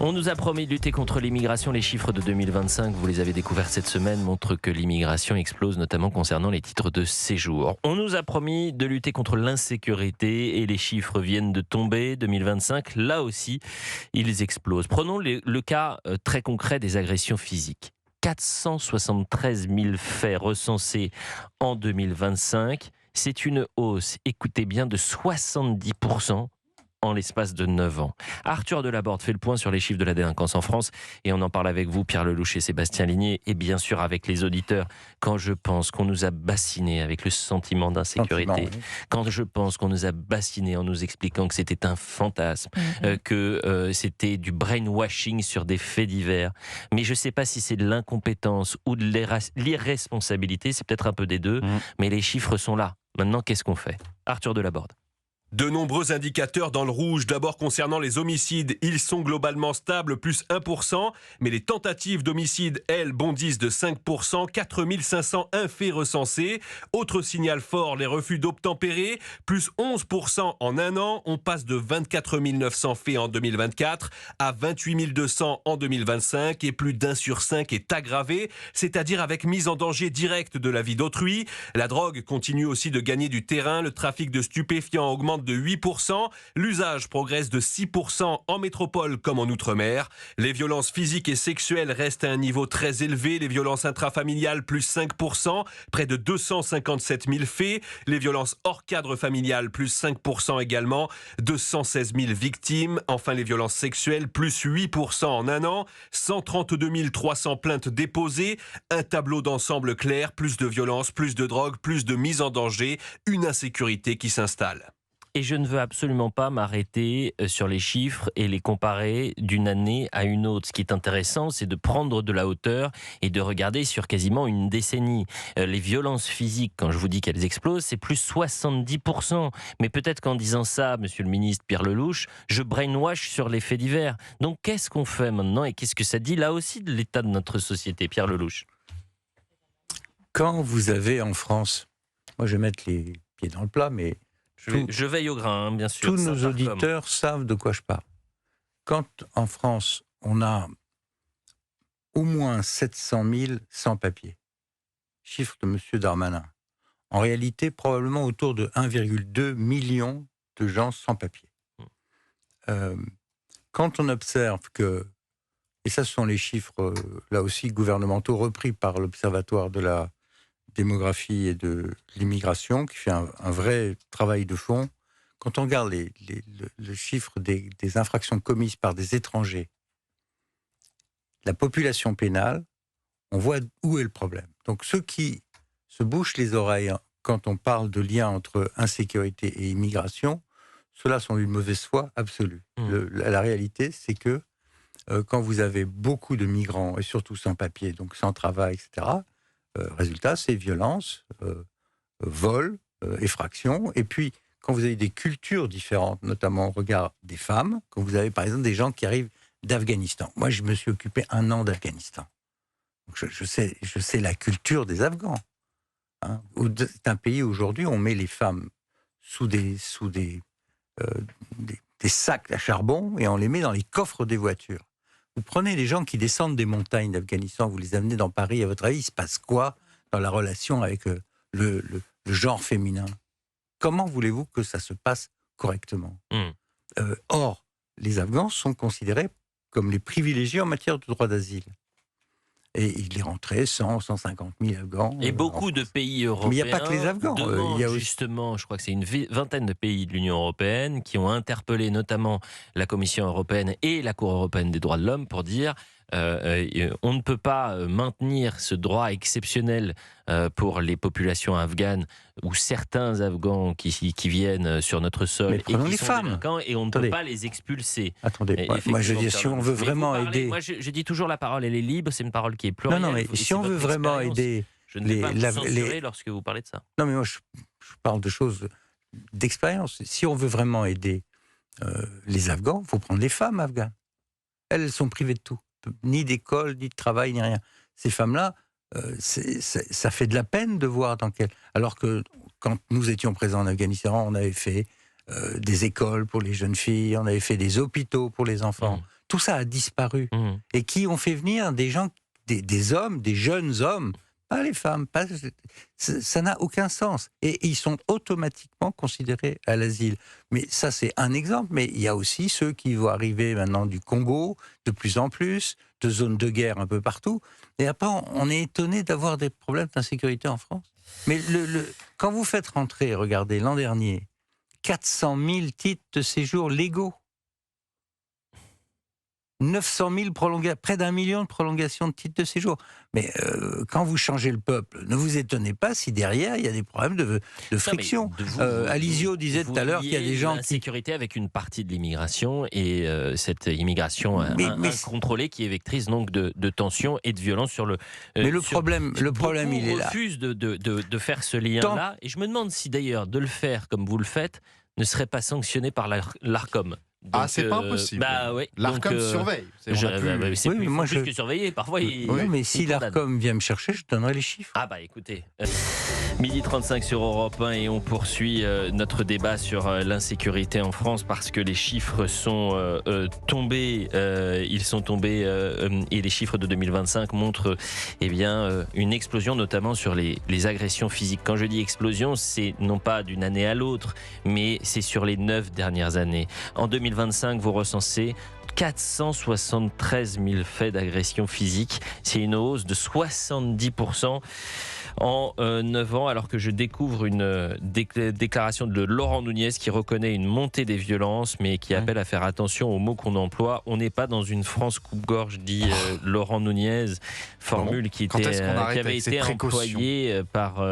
On nous a promis de lutter contre l'immigration. Les chiffres de 2025, vous les avez découverts cette semaine, montrent que l'immigration explose, notamment concernant les titres de séjour. On nous a promis de lutter contre l'insécurité et les chiffres viennent de tomber. 2025, là aussi, ils explosent. Prenons le cas très concret des agressions physiques. 473 000 faits recensés en 2025. C'est une hausse, écoutez bien, de 70% en l'espace de 9 ans. Arthur Delaborde fait le point sur les chiffres de la délinquance en France et on en parle avec vous, Pierre Lelouch et Sébastien Ligné, et bien sûr avec les auditeurs. Quand je pense qu'on nous a bassinés avec le sentiment d'insécurité, quand je pense qu'on nous a bassinés en nous expliquant que c'était un fantasme, que c'était du brainwashing sur des faits divers, mais je ne sais pas si c'est de l'incompétence ou de l'irresponsabilité, c'est peut-être un peu des deux, mais les chiffres sont là. Maintenant, qu'est-ce qu'on fait ? Arthur Delaborde. De nombreux indicateurs dans le rouge. D'abord concernant les homicides, ils sont globalement stables, plus 1%, mais les tentatives d'homicide, elles, bondissent de 5%, 4501 faits recensés. Autre signal fort, les refus d'obtempérer, plus 11% en un an. On passe de 24 900 faits en 2024 à 28 200 en 2025 et plus d'1 sur 5 est aggravé, c'est-à-dire avec mise en danger directe de la vie d'autrui. La drogue continue aussi de gagner du terrain, le trafic de stupéfiants augmente de 8%, l'usage progresse de 6% en métropole comme en outre-mer. Les violences physiques et sexuelles restent à un niveau très élevé, les violences intrafamiliales plus 5%, près de 257 000 faits, les violences hors cadre familial plus 5% également, 216 000 victimes, enfin les violences sexuelles plus 8% en un an, 132 300 plaintes déposées, un tableau d'ensemble clair, plus de violences, plus de drogue, plus de mise en danger, une insécurité qui s'installe. Et je ne veux absolument pas m'arrêter sur les chiffres et les comparer d'une année à une autre. Ce qui est intéressant, c'est de prendre de la hauteur et de regarder sur quasiment une décennie. Les violences physiques, quand je vous dis qu'elles explosent, c'est plus 70%. Mais peut-être qu'en disant ça, monsieur le ministre Pierre Lelouch, je brainwash sur les faits divers. Donc qu'est-ce qu'on fait maintenant et qu'est-ce que ça dit là aussi de l'état de notre société, Pierre Lelouch ? Quand vous avez en France, moi je vais mettre les pieds dans le plat, mais je veille au grain, hein, bien sûr. Tous nos auditeurs savent de quoi je parle. Quand en France, on a au moins 700 000 sans-papiers, chiffre de M. Darmanin, en réalité, probablement autour de 1,2 million de gens sans papier. Quand on observe que, et ça ce sont les chiffres, là aussi, gouvernementaux, repris par l'Observatoire de la démographie et de l'immigration, qui fait un vrai travail de fond. Quand on regarde le chiffre des infractions commises par des étrangers, la population pénale, on voit où est le problème. Donc ceux qui se bouchent les oreilles quand on parle de lien entre insécurité et immigration, ceux-là sont d'une mauvaise foi absolue. La réalité, c'est que quand vous avez beaucoup de migrants, et surtout sans papier, donc sans travail, etc., résultat, c'est violence, vol, effraction. Et puis, quand vous avez des cultures différentes, notamment au regard des femmes, quand vous avez par exemple des gens qui arrivent d'Afghanistan. Moi, je me suis occupé 1 an d'Afghanistan. Donc je sais la culture des Afghans. Hein. C'est un pays où aujourd'hui, on met les femmes sous des sacs à charbon et on les met dans les coffres des voitures. Vous prenez les gens qui descendent des montagnes d'Afghanistan, vous les amenez dans Paris, à votre avis, il se passe quoi dans la relation avec le genre féminin ? Comment voulez-vous que ça se passe correctement ? Or, les Afghans sont considérés comme les privilégiés en matière de droit d'asile. Et il est rentré 150 000 Afghans. Et beaucoup de pays européens. Mais il n'y a pas que les Afghans. Il y a justement, je crois que c'est une vingtaine de pays de l'Union européenne qui ont interpellé notamment la Commission européenne et la Cour européenne des droits de l'homme pour dire on ne peut pas maintenir ce droit exceptionnel pour les populations afghanes ou certains Afghans qui viennent sur notre sol et qui les sont femmes. délinquants et on ne peut pas les expulser. Attendez, moi je dis si on veut vraiment aider... Moi je dis toujours la parole elle est libre, c'est une parole qui est plurielle. Non, mais si on veut vraiment aider... Je ne vais pas vous censurer lorsque vous parlez de ça. Non, mais moi je parle de choses d'expérience. Si on veut vraiment aider les Afghans, il faut prendre les femmes afghanes. Elles sont privées de tout. Ni d'école, ni de travail, ni rien. Ces femmes-là, ça fait de la peine de voir dans quel... Alors que quand nous étions présents en Afghanistan, on avait fait des écoles pour les jeunes filles, on avait fait des hôpitaux pour les enfants. tout ça a disparu. Et qui ont fait venir des gens, des hommes, des jeunes hommes, pas les femmes, ça n'a aucun sens. Et ils sont automatiquement considérés à l'asile. Mais ça, c'est un exemple. Mais il y a aussi ceux qui vont arriver maintenant du Congo, de plus en plus, de zones de guerre un peu partout. Et après, on est étonné d'avoir des problèmes d'insécurité en France. Mais quand vous faites rentrer, regardez, l'an dernier, 400 000 titres de séjour légaux, 900 000 prolongations, près d'1 million de prolongations de titres de séjour. Mais quand vous changez le peuple, ne vous étonnez pas si derrière il y a des problèmes de friction. Alizio disait tout à l'heure qu'il y a des gens qui... L'insécurité avec une partie de l'immigration et cette immigration incontrôlée qui est vectrice donc de tensions et de violence sur le... mais le problème il est là. On refuse de faire ce lien-là. Et je me demande si d'ailleurs de le faire comme vous le faites ne serait pas sanctionné par l'ARCOM. Donc, c'est pas impossible. Bah, ouais, L'ARCOM surveille. C'est plus que surveiller. Parfois, mais si l'ARCOM vient me chercher, je donnerai les chiffres. Ah bah écoutez, 12h35 sur Europe 1 et on poursuit notre débat sur l'insécurité en France parce que les chiffres sont tombés. Ils sont tombés et les chiffres de 2025 montrent une explosion, notamment sur les agressions physiques. Quand je dis explosion, c'est non pas d'une année à l'autre, mais c'est sur les 9 dernières années. En 2025, vous recensez 473 000 faits d'agression physique. C'est une hausse de 70% en 9 ans, alors que je découvre une déclaration de Laurent Nunez qui reconnaît une montée des violences, mais qui appelle à faire attention aux mots qu'on emploie. On n'est pas dans une France coupe-gorge, dit Laurent Nunez, formule qui avait été employée par...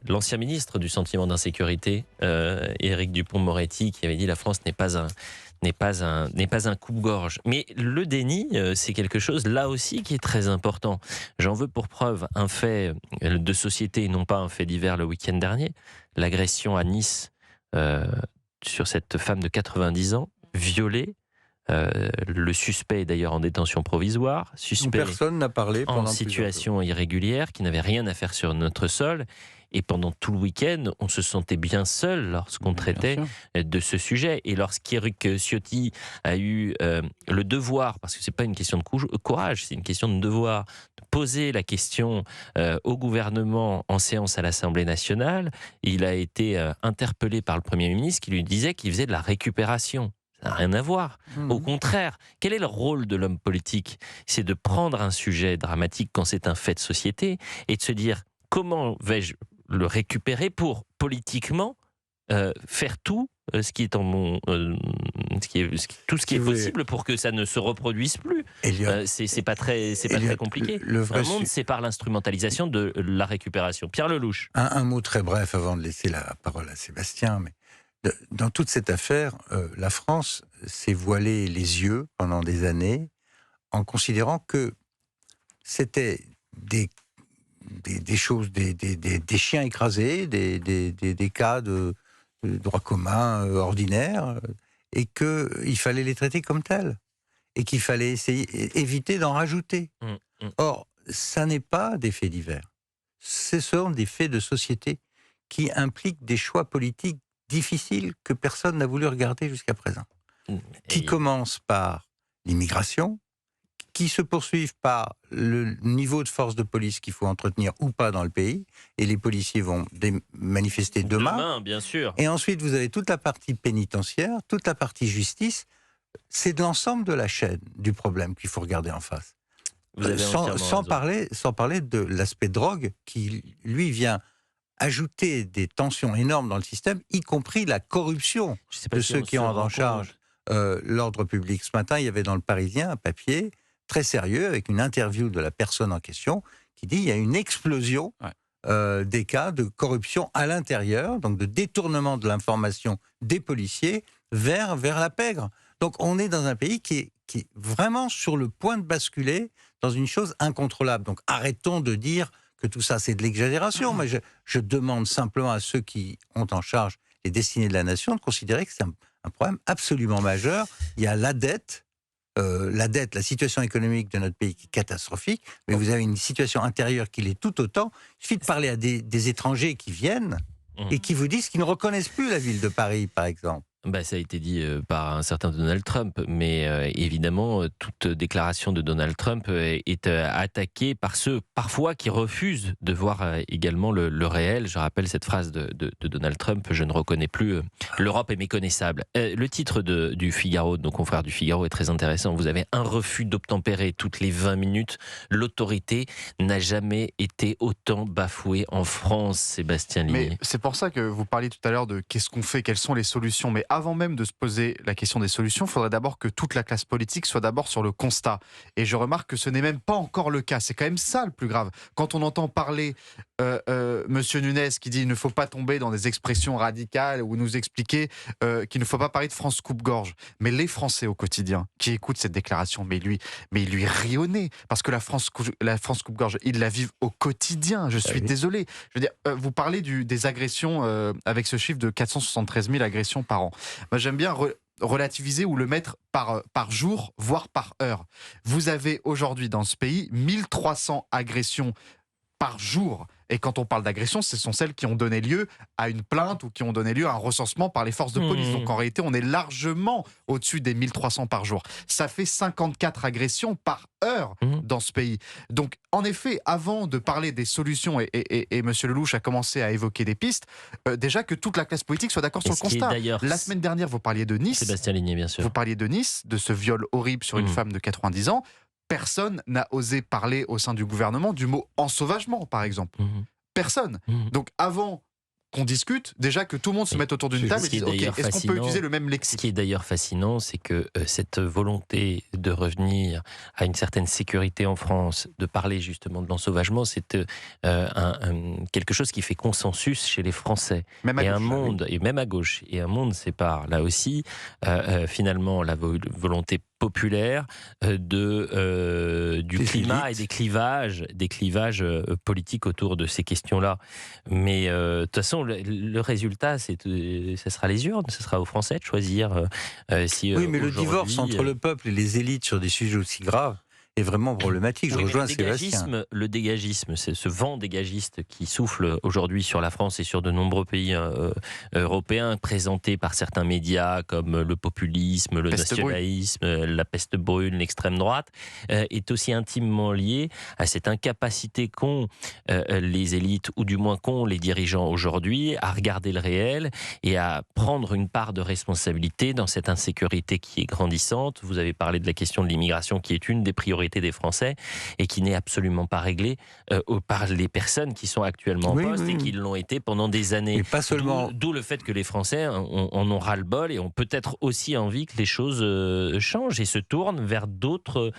l'ancien ministre du sentiment d'insécurité, Éric Dupond-Moretti, qui avait dit la France n'est pas un coupe-gorge. Mais le déni, c'est quelque chose là aussi qui est très important. J'en veux pour preuve un fait de société et non pas un fait divers le week-end dernier. L'agression à Nice sur cette femme de 90 ans, violée. Le suspect est d'ailleurs en détention provisoire, personne n'a parlé en situation irrégulière, qui n'avait rien à faire sur notre sol. Et pendant tout le week-end, on se sentait bien seul lorsqu'on traitait de ce sujet. Et lorsqu'Éric Ciotti a eu le devoir, parce que c'est pas une question de courage, c'est une question de devoir, de poser la question au gouvernement en séance à l'Assemblée nationale, il a été interpellé par le Premier ministre qui lui disait qu'il faisait de la récupération. Ça n'a rien à voir. Au contraire, quel est le rôle de l'homme politique ? C'est de prendre un sujet dramatique quand c'est un fait de société et de se dire comment vais-je le récupérer pour politiquement faire tout ce qui est tout ce qui est possible pour que ça ne se reproduise plus. C'est pas très compliqué. Un monde, c'est par l'instrumentalisation de la récupération. Pierre Lelouch. Un mot très bref avant de laisser la parole à Sébastien, mais dans toute cette affaire, la France s'est voilée les yeux pendant des années en considérant que c'était des choses, des chiens écrasés, des cas de droit commun ordinaire, et qu'il fallait les traiter comme tels, et qu'il fallait éviter d'en rajouter. Or, ça n'est pas des faits divers. Ce sont des faits de société qui impliquent des choix politiques difficiles que personne n'a voulu regarder jusqu'à présent. Qui commencent par l'immigration, qui se poursuivent par le niveau de force de police qu'il faut entretenir ou pas dans le pays, et les policiers vont manifester demain, bien sûr. Et ensuite, vous avez toute la partie pénitentiaire, toute la partie justice. C'est de l'ensemble de la chaîne du problème qu'il faut regarder en face. Sans parler de l'aspect drogue qui, lui, vient ajouter des tensions énormes dans le système, y compris la corruption de ceux qui ont en charge l'ordre public. Ce matin, il y avait dans le Parisien un papier très sérieux avec une interview de la personne en question qui dit qu'il y a une explosion des cas de corruption à l'intérieur, donc de détournement de l'information des policiers vers la pègre. Donc on est dans un pays qui est vraiment sur le point de basculer dans une chose incontrôlable. Donc arrêtons de dire que tout ça c'est de l'exagération, mais je demande simplement à ceux qui ont en charge les destinées de la nation de considérer que c'est un problème absolument majeur. Il y a la dette, la situation économique de notre pays qui est catastrophique, mais vous avez une situation intérieure qui l'est tout autant. Il suffit de parler à des étrangers qui viennent et qui vous disent qu'ils ne reconnaissent plus la ville de Paris, par exemple. Ça a été dit par un certain Donald Trump, mais évidemment, toute déclaration de Donald Trump est attaquée par ceux, parfois, qui refusent de voir également le réel. Je rappelle cette phrase de Donald Trump, je ne reconnais plus, l'Europe est méconnaissable. Le titre du Figaro, de nos confrères du Figaro, est très intéressant. Vous avez un refus d'obtempérer toutes les 20 minutes. L'autorité n'a jamais été autant bafouée en France, Sébastien Ligné. Mais c'est pour ça que vous parliez tout à l'heure de qu'est-ce qu'on fait, quelles sont les solutions. Mais avant même de se poser la question des solutions, il faudrait d'abord que toute la classe politique soit d'abord sur le constat. Et je remarque que ce n'est même pas encore le cas. C'est quand même ça le plus grave. Quand on entend parler Monsieur Nunes qui dit qu'il ne faut pas tomber dans des expressions radicales ou nous expliquer qu'il ne faut pas parler de France coupe-gorge. Mais les Français au quotidien qui écoutent cette déclaration, mais il lui rit au nez. Parce que la France coupe-gorge, ils la vivent au quotidien. Je suis désolé. Je veux dire, vous parlez des agressions avec ce chiffre de 473 000 agressions par an. Moi, j'aime bien relativiser ou le mettre par jour, voire par heure. Vous avez aujourd'hui dans ce pays 1300 agressions par jour. Et quand on parle d'agression, ce sont celles qui ont donné lieu à une plainte ou qui ont donné lieu à un recensement par les forces de police. Donc en réalité, on est largement au-dessus des 1300 par jour. Ça fait 54 agressions par heure dans ce pays. Donc en effet, avant de parler des solutions, et M. Lelouch a commencé à évoquer des pistes, déjà que toute la classe politique soit d'accord sur le constat. La semaine dernière, vous parliez de Nice. Sébastien Ligné, bien sûr. Vous parliez de Nice, de ce viol horrible sur une femme de 90 ans. Personne n'a osé parler au sein du gouvernement du mot ensauvagement, par exemple. Personne. Donc avant qu'on discute, déjà que tout le monde se mette autour d'une table et dise ok, est-ce qu'on peut utiliser le même lexique ? Ce qui est d'ailleurs fascinant, c'est que cette volonté de revenir à une certaine sécurité en France, de parler justement de l'ensauvagement, c'est quelque chose qui fait consensus chez les Français. Même à et gauche, un monde, et même à gauche, et un monde sépare là aussi finalement la volonté populaire du climat et des clivages politiques autour de ces questions-là. Mais de toute façon, le résultat, ce sera les urnes, ce sera aux Français de choisir si. Oui, mais le divorce entre le peuple et les élites sur des sujets aussi graves est vraiment problématique. Je rejoins Sébastien. Le dégagisme, c'est ce vent dégagiste qui souffle aujourd'hui sur la France et sur de nombreux pays européens, présenté par certains médias comme le populisme, le nationalisme, la peste brune, l'extrême droite, est aussi intimement lié à cette incapacité qu'ont les élites, ou du moins qu'ont les dirigeants aujourd'hui, à regarder le réel et à prendre une part de responsabilité dans cette insécurité qui est grandissante. Vous avez parlé de la question de l'immigration qui est une des priorités des Français et qui n'est absolument pas réglée par les personnes qui sont actuellement en poste et qui l'ont été pendant des années. Et pas seulement. D'où le fait que les Français en ont ras-le-bol et ont peut-être aussi envie que les choses changent et se tournent vers d'autres